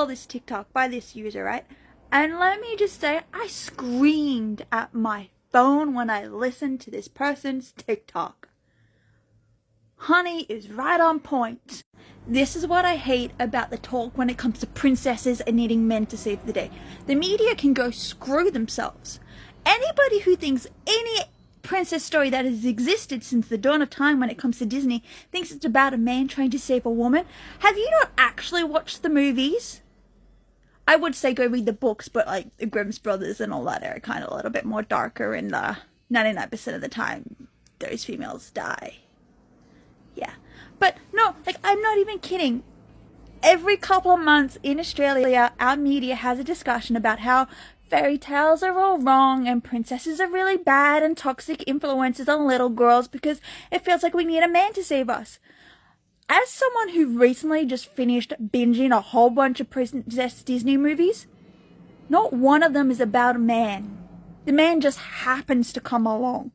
this TikTok by this user, right? And let me just say, I screamed at my phone when I listened to this person's TikTok. Honey is right on point. This is what I hate about the talk when it comes to princesses and needing men to save the day. The media can go screw themselves. Anybody who thinks any princess story that has existed since the dawn of time when it comes to Disney thinks it's about a man trying to save a woman, have you not actually watched the movies? I would say go read the books, but like the Grimm's brothers and all that are kind of a little bit more darker, and 99% of the time those females die. Yeah. But no, like, I'm not even kidding. Every couple of months in Australia, our media has a discussion about how fairy tales are all wrong and princesses are really bad and toxic influences on little girls because it feels like we need a man to save us. As someone who recently just finished binging a whole bunch of Princess Disney movies, not one of them is about a man. The man just happens to come along.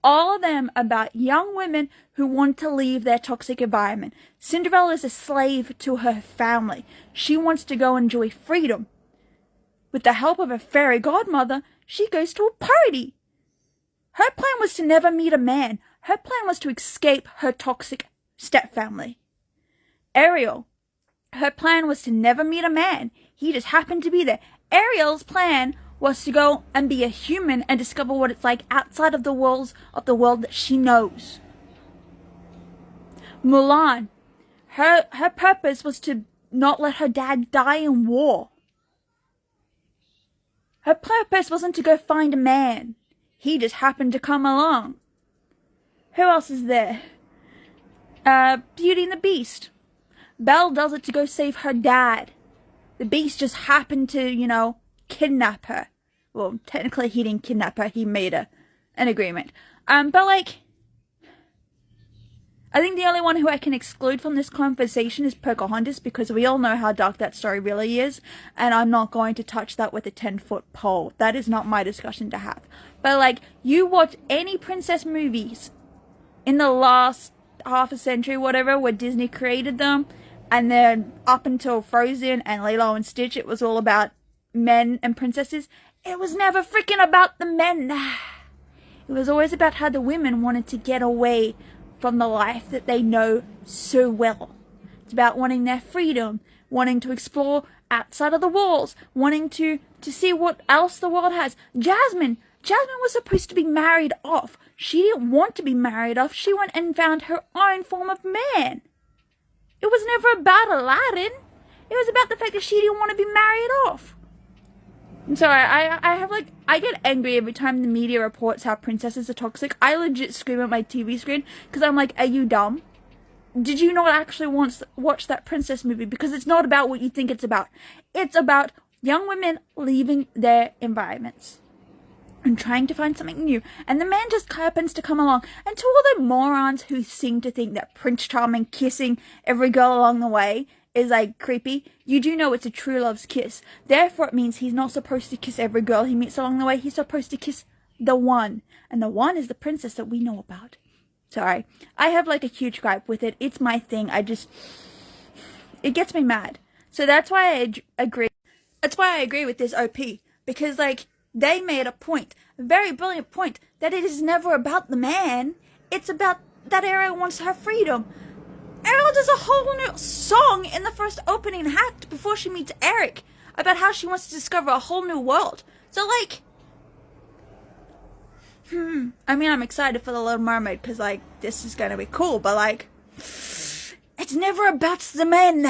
All of them about young women who want to leave their toxic environment. Cinderella is a slave to her family. She wants to go enjoy freedom. With the help of a fairy godmother, she goes to a party. Her plan was to never meet a man. Her plan was to escape her toxic stepfamily. Ariel, her plan was to never meet a man. He just happened to be there. Ariel's plan was to go and be a human and discover what it's like outside of the walls of the world that she knows. Mulan, her purpose was to not let her dad die in war. Her purpose wasn't to go find a man. He just happened to come along. Who else is there? Beauty and the Beast. Belle does it to go save her dad. The Beast just happened to, kidnap her. Well, technically he didn't kidnap her, he made an agreement. But like, I think the only one who I can exclude from this conversation is Pocahontas, because we all know how dark that story really is, and I'm not going to touch that with a 10-foot pole. That is not my discussion to have. But like, you watch any princess movies in the last half a century, whatever, where Disney created them, and then up until Frozen and Lilo and Stitch, it was all about men and princesses. It was never freaking about the men. It was always about how the women wanted to get away from the life that they know so well. It's about wanting their freedom, wanting to explore outside of the walls, wanting to see what else the world has. Jasmine was supposed to be married off. She didn't want to be married off. She went and found her own form of man. It was never about Aladdin. It was about the fact that she didn't want to be married off. I'm sorry, I get angry every time the media reports how princesses are toxic. I legit scream at my TV screen because I'm like, are you dumb? Did you not actually watch that princess movie? Because it's not about what you think it's about. It's about young women leaving their environments and trying to find something new. And the man just happens to come along. And to all the morons who seem to think that Prince Charming kissing every girl along the way is like creepy, you do know it's a true love's kiss. Therefore it means he's not supposed to kiss every girl he meets along the way. He's supposed to kiss the one. And the one is the princess that we know about. Sorry. I have like a huge gripe with it. It's my thing. It gets me mad. So that's why I agree. That's why I agree with this OP. Because like, they made a point, a very brilliant point, that it is never about the man. It's about that Ariel wants her freedom. Ariel does a whole new song in the first opening act before she meets Eric about how she wants to discover a whole new world. So like, I mean, I'm excited for The Little Mermaid because like, this is gonna be cool, but like, it's never about the men.